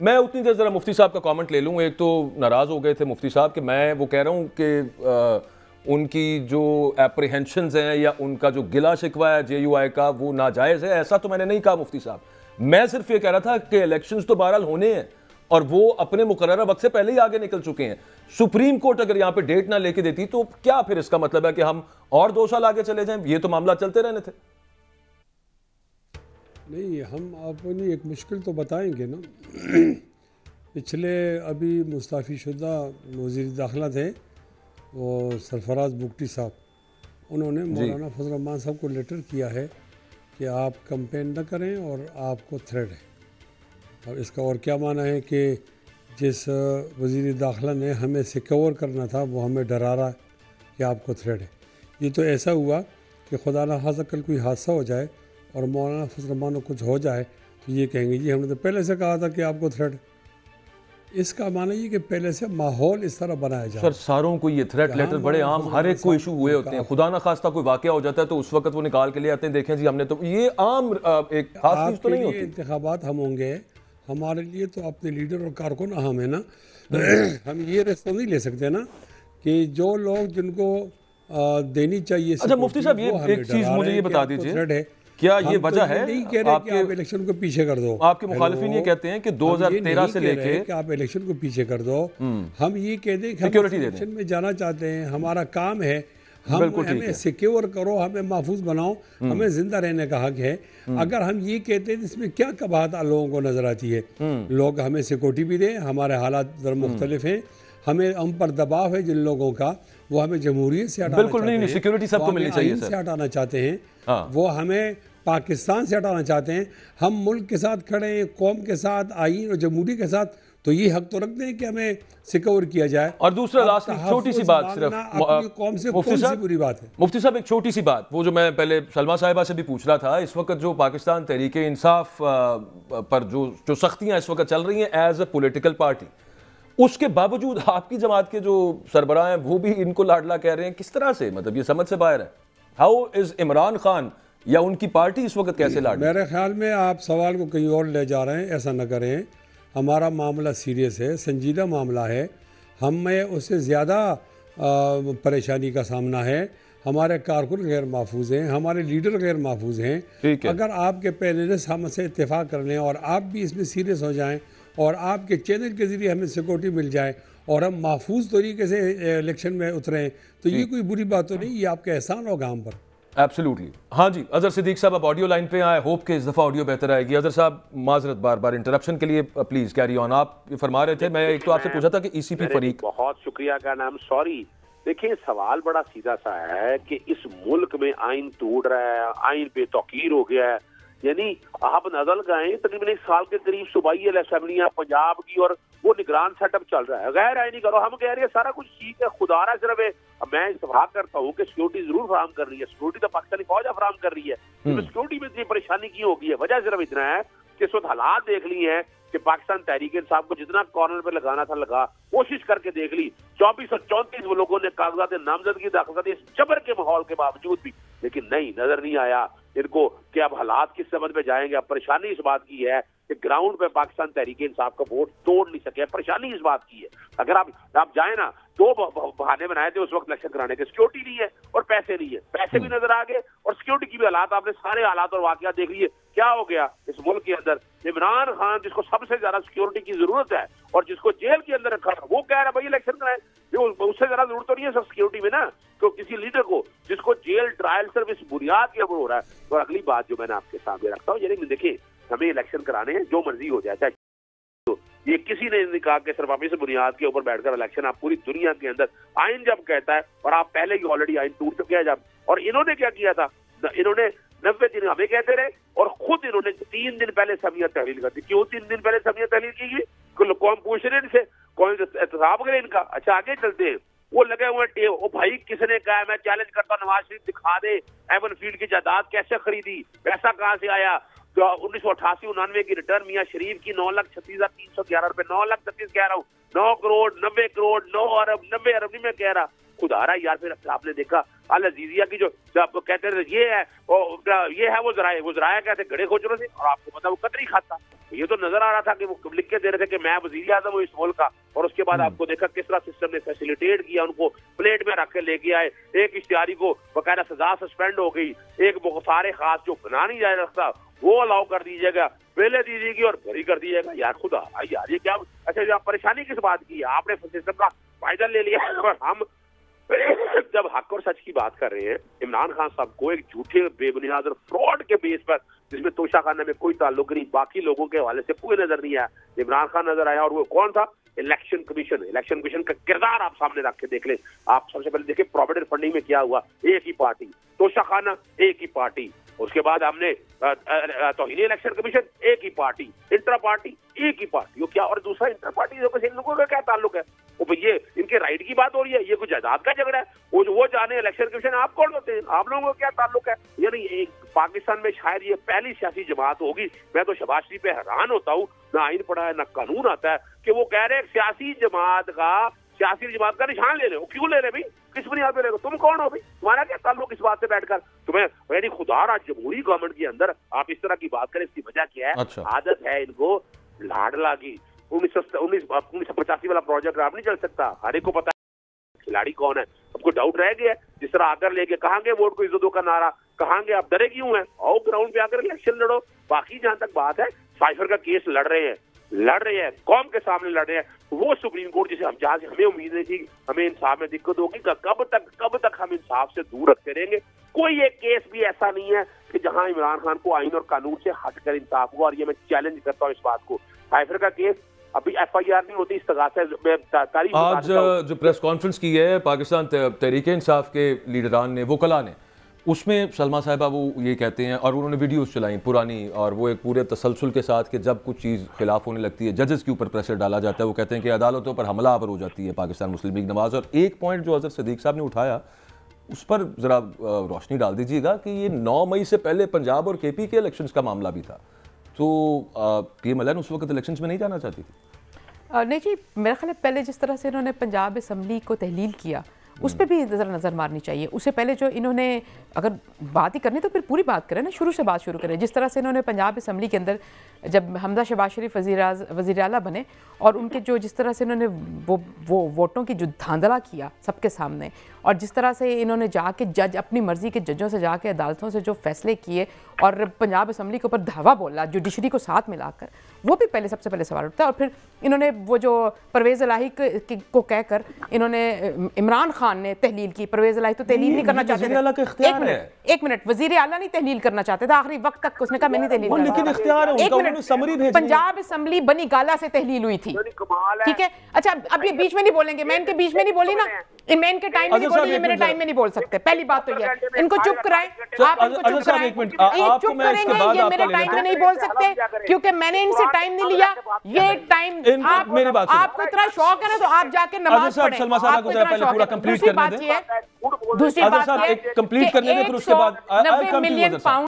मैं उतनी देर जरा मुफ्ती साहब का कमेंट ले लूँ। एक तो नाराज़ हो गए थे मुफ्ती साहब कि मैं वो कह रहा हूँ कि उनकी जो एप्रीहेंशंस हैं या उनका जो गिला शिकवा है JUI का वो नाजायज़ है, ऐसा तो मैंने नहीं कहा मुफ्ती साहब। मैं सिर्फ ये कह रहा था कि इलेक्शंस तो बहरहाल होने हैं और वो अपने मुकर्ररा वक्त से पहले ही आगे निकल चुके हैं। सुप्रीम कोर्ट अगर यहाँ पे डेट ना लेके देती तो क्या फिर इसका मतलब है कि हम और 2 साल आगे चले जाएं? ये तो मामला चलते रहने थे। नहीं, हम अपनी एक मुश्किल तो बताएंगे ना। पिछले अभी मुस्ताफ़ी शुदा वज़ीर दाखिला थे वो सरफराज बुगटी साहब, उन्होंने मौलाना फजल रहमान साहब को लेटर किया है कि आप कंपेन न करें और आपको थ्रेड है। और इसका और क्या माना है कि जिस वज़ीर दाखिला ने हमें सिक्योर करना था वो हमें डरा रहा है कि आपको थ्रेड है। ये तो ऐसा हुआ कि खुदा न खासा कल कोई हादसा हो जाए और मौलाना फजल रहमान को कुछ हो जाए तो ये कहेंगे जी हमने तो पहले से कहा था कि आपको थ्रेड। इसका माना ये कि पहले से माहौल इस तरह बनाया जाए। सर सारों को ये थ्रेट लेटर बड़े आम हर एक को इशू हुए होते हैं। खुदा ना खास्ता कोई वाकया हो जाता है तो उस वक्त वो निकाल के ले आते हैं, देखें जी हमने तो ये आम एक खास चीज तो नहीं होती। इंतखाबात हम होंगे, हमारे लिए तो अपने लीडर और कारकुन अहम है ना। हम ये रिस्क नहीं ले सकते ना कि जो लोग जिनको देनी चाहिए। अच्छा मुफ्ती साहब ये एक चीज मुझे ये बता दीजिए, क्या ये वजह है नहीं कह रहे कि आप इलेक्शन को पीछे कर दो। आपके मुखालिफिन ये कहते हैं कि 2013 से लेके कि आप इलेक्शन को पीछे कर दो। हम ये कह दें कि सिक्योरिटी हम इलेक्शन में जाना चाहते हैं, हमारा काम है, हमें सिक्योर करो, हमें महफूज बनाओ, हमें जिंदा रहने का हक है। अगर हम ये कहते हैं इसमें क्या कबाहत लोगों को नजर आती है। लोग हमें सिक्योरिटी भी दें, हमारे हालात मुख्तलिफ हैं, हमें हम पर दबाव है जिन लोगों का, वो हमें जमहूरियत से हटाना बिल्कुल नहीं, सिक्योरिटी सबको मिलनी चाहिए से हटाना चाहते हैं, वो हमें पाकिस्तान से हटाना चाहते हैं। हम मुल्क के साथ खड़े हैं, कौम के साथ, आईन और जमहूरी के साथ, तो ये हक तो रखते हैं कि हमें सिक्योर किया जाए। और दूसरा लास्ट छोटी सी बात सिर्फ कौम से कौन सी बुरी बात है। मुफ्ती साहब एक छोटी सी बात, वो जो मैं पहले सलमा साहिबा से भी पूछ रहा था, इस वक्त जो पाकिस्तान तहरीक इंसाफ पर जो सख्तियां इस वक्त चल रही हैं एज ए पॉलिटिकल पार्टी, उसके बावजूद आपकी जमात के जो सरबराह हैं वो भी इनको लाडला कह रहे हैं। किस तरह से, मतलब ये समझ से बाहर है। हाउ इज इमरान खान या उनकी पार्टी इस वक्त कैसे लाड? मेरे ख्याल में आप सवाल को कहीं और ले जा रहे हैं, ऐसा न करें। हमारा मामला सीरियस है, संजीदा मामला है, हमें उससे ज़्यादा परेशानी का सामना है। हमारे कारकुन गैर महफूज हैं, हमारे लीडर गैर महफूज हैं। अगर आपके पैनलिस्ट हमसे इत्तेफाक कर लें और आप भी इसमें सीरियस हो जाएं और आपके चैनल के ज़रिए हमें सिक्योरिटी मिल जाए और हम महफूज तरीके से इलेक्शन में उतरें, तो ये कोई बुरी बात तो नहीं, ये आपका एहसान होगा हम पर। एब्सोल्युटली। हाँ जी, अजहर सिद्दीक साहब अब ऑडियो लाइन पे आए। होप के इस दफ़ा ऑडियो बेहतर आएगी। अजहर साहब माजरत बार बार इंटरप्शन के लिए, प्लीज कैरी ऑन। आप ये फरमा रहे थे, मैं एक तो आपसे पूछा था कि ECP फरीक। बहुत शुक्रिया का नाम, सॉरी। देखिए सवाल बड़ा सीधा सा है कि इस मुल्क में आइन टूट रहा है, आइन पे तौकीर हो गया है। यानी आप नजर गए तकरीबन 1 साल के करीब सूबाई असेंबलियां पंजाब की और वो निगरान सेटअप चल रहा है। गैर आईनी करो, हम कह रहे हैं सारा कुछ ठीक है, खुदारा सिर्फ मैं इत्तेफाक करता हूँ कि सिक्योरिटी जरूर फराहम कर रही है, सिक्योरिटी तो पाकिस्तानी फौज फराहम कर रही है, तो सिक्योरिटी में इतनी परेशानी क्यों होगी है? वजह सिर्फ इतना है कि इस वक्त हालात देख ली है कि पाकिस्तान तहरीक इंसाफ को जितना कॉर्नर पे लगाना था लगा, कोशिश करके देख ली। 2434 वो लोगों ने कागजात नामजदगी दाखिल कर दी इस जबर के माहौल के बावजूद भी, लेकिन नहीं, नजर नहीं आया इनको कि अब हालात किस समझ में जाएंगे। अब परेशानी इस बात की है कि ग्राउंड पे पाकिस्तान तहरीक इंसाफ का वोट तोड़ नहीं सके। परेशानी इस बात की है, अगर आप जाए ना, 2 बहाने बनाए थे उस वक्त इलेक्शन कराने के, सिक्योरिटी नहीं है और पैसे नहीं है। पैसे भी नजर आ गए और सिक्योरिटी की भी हालात, आपने सारे हालात और वाकयात देख लिए। क्या हो गया इस मुल्क के अंदर? इमरान खान जिसको सबसे ज्यादा सिक्योरिटी की जरूरत है और जिसको जेल के अंदर रखा, वो कह रहा है भाई इलेक्शन कराए। उससे ज्यादा जरूरत तो नहीं है सब सिक्योरिटी में ना, तो किसी लीडर को जिसको जेल ट्रायल सिर्फ इस बुनियाद के ऊपर हो रहा है। और अगली बात जो मैंने आपके सामने रखता हूँ, यानी देखिए हमें इलेक्शन कराने हैं, जो मर्जी हो जाए, चाहे तो ये किसी ने नहीं कहा कि सिर्फ आप इस बुनियाद के ऊपर बैठकर इलेक्शन, आप पूरी दुनिया के अंदर आइन जब कहता है, और आप पहले ही ऑलरेडी आइन टूट चुके हैं जब। और इन्होंने क्या किया था, इन्होंने 90 दिन हमें कहते रहे और खुद इन्होंने 3 दिन पहले समियत तहलील कर दी। क्यों 3 दिन पहले समियत तहलील की गई? कौन पूछ रहे इनसे, कौन एहतसाब करे इनका? अच्छा आगे चलते हैं, वो लगे हुए ओ भाई किसने कहा, मैं चैलेंज करता हूं नवाज शरीफ दिखा दे एवन फील्ड की जायदाद कैसे खरीदी, पैसा कहां से आया। तो 1988-99 की रिटर्न मियां शरीफ की 9,36,311 रुपए, 9,36,000 कह रहा हूँ, 9 करोड़ 90 करोड़ 9 अरब 90 अरब नहीं मैं कह रहा, खुदा रहा यार। फिर आपने देखा अल अजीजिया की जो आपको कहते थे ये है वो जराया कहते गड़े खोचरों से, और आपको पता वो कतरी खाता। ये तो नजर आ रहा था कि वो लिख के दे रहे थे कि मैं वजीर आजम हूँ इस मुल्क का, और उसके बाद आपको देखा किस तरह सिस्टम ने फैसिलिटेट किया, उनको प्लेट में रख के लेके आए। एक इश्तिहारी को बकायदा सजा सस्पेंड हो गई, एक मुख्तार खास जो बना नहीं जा सकता वो अलाउ कर दीजिएगा, पहले दीजिएगी और भरी कर दीजिएगा। यार खुदा यार ये क्या, अच्छा जो आप परेशानी किस बात की, आपने सिस्टम का फायदा ले लिया। और हम जब हक और सच की बात कर रहे हैं, इमरान खान साहब को एक झूठे बेबुनियाद और फ्रॉड के बेस पर, जिसमें तोशा खाना में कोई ताल्लुक नहीं, बाकी लोगों के हवाले से कोई नजर नहीं आया, इमरान खान नजर आया। और वो कौन था? इलेक्शन कमीशन का किरदार आप सामने रख के देख लें। आप सबसे पहले देखिए प्रोविडेंट फंडिंग में क्या हुआ, एक ही पार्टी, तोशा खाना एक ही पार्टी, उसके बाद हमने तौहीन इलेक्शन कमीशन एक ही पार्टी, इंटर पार्टी एक ही पार्टी, वो क्या, और दूसरा इंटर पार्टी इन लोगों का क्या ताल्लुक है? वो ये इनके राइट की बात हो रही है, ये कुछ जायदाद का झगड़ा है, वो जाने इलेक्शन कमीशन आप कौन होते हैं, आप लोगों को क्या ताल्लुक है? यानी एक पाकिस्तान में शायद ये पहली सियासी जमात होगी, मैं तो शहबाज शरीफ पे हैरान होता हूँ, ना आइन पढ़ा है ना कानून आता है, कि वो कह रहे हैं सियासी जमात का निशान ले रहे हो। क्यों ले रहे भाई, किस बुनियाद पे ले रहे हो? तुम कौन हो भाई, तुम्हारा क्या ताल्लुक इस बात से बैठकर? तुम्हें यानी खुदा रहा जमहूरी गवर्नमेंट के अंदर आप इस तरह की बात करें, इसकी वजह क्या है? अच्छा। आदत है इनको लाडला की। 1985 वाला प्रोजेक्ट आप नहीं चल सकता, हर एक को पता है खिलाड़ी कौन है। आपको डाउट रह गया, जिस तरह आकर लेके कहांगे वोट को इज्जतों का नारा, कहांगे आप डरे क्यों हैं? आओ ग्राउंड पे आकर इलेक्शन लड़ो। बाकी जहां तक बात है साइफर का केस लड़ रहे हैं, कौम के सामने लड़ रहे हैं, वो सुप्रीम कोर्ट जिसे जहां से हमें उम्मीद नहीं थी, हमें इंसाफ में दिक्कत होगी, कब तक हम इंसाफ से दूर रखते रहेंगे? कोई एक केस भी ऐसा नहीं है कि जहां इमरान खान को आइन और कानून से हटकर इंसाफ हुआ, और ये मैं चैलेंज करता हूँ इस बात को। साइफर का केस अभी FIR नहीं होती, तारीफ आज जो प्रेस कॉन्फ्रेंस की है पाकिस्तान तहरीक-ए-इंसाफ के लीडरान ने, वकला ने, उसमें सलमा साहिबा वो ये कहते हैं, और उन्होंने वीडियोस चलाई पुरानी, और वो एक पूरे तसलसल के साथ कि जब कुछ चीज़ खिलाफ होने लगती है, जजेस के ऊपर प्रेशर डाला जाता है, वो कहते हैं कि अदालतों पर हमला आवर हो जाती है पाकिस्तान मुस्लिम लीग नवाज। और एक पॉइंट जो हज़रत सदीक साहब ने उठाया, उस पर ज़रा रोशनी डाल दीजिएगा कि ये 9 मई से पहले पंजाब और KP के इलेक्शंस का मामला भी था, तो PMLN उस वक्त इलेक्शंस में नहीं जाना चाहती थी। नहीं जी, मेरा ख्याल है पहले जिस तरह से इन्होंने पंजाब असम्बली को तहलील किया, उस पर भी नज़र मारनी चाहिए। उससे पहले जो इन्होंने, अगर बात ही करनी तो फिर पूरी बात करें ना, शुरू से बात शुरू करें। जिस तरह से इन्होंने पंजाब असम्बली के अंदर जब हमजा शहबाज शरीफ वज़ीर आला बने, और उनके जो जिस तरह से इन्होंने वो वोटों की जो धांधला किया सबके सामने, और जिस तरह से इन्होंने जाके अपनी मर्ज़ी के जजों से जाके अदालतों से जो फैसले किए, और पंजाब असम्बली के ऊपर धावा बोला जुडिशरी को साथ मिलाकर, वो भी पहले सबसे पहले सवाल उठता है। और फिर इन्होंने वो जो परवेज़ इलाही को कहकर इन्होंने इमरान खान ने तहलील की। परवेज़ इलाही तो तहलील नहीं करना चाहते थे। एक मिनट, वज़ीर आला नहीं तहलील करना चाहते थे, आखिरी वक्त तक उसने कहा मैं नहीं तहलील करना। पंजाब असम्बली बनी गाला से तहलील हुई थी, ठीक है? अच्छा, अब ये बीच में नहीं बोलेंगे, मैं इनके बीच में नहीं बोली ना, मैं इनके टाइम में नहीं बोली, ये मेरे टाइम में नहीं बोल सकते। पहली बात तो ये, इनको चुप कराएं, आप इनको चुप कराएं, चुप करेंगे, ये मेरे टाइम में नहीं बोल सकते, क्योंकि मैंने इनसे टाइम नहीं लिया। ये टाइम आपको इतना शौक है ना, तो आप जाके नमाज पढ़ें। दूसरी बात ये है, 90 मिलियन पाउंड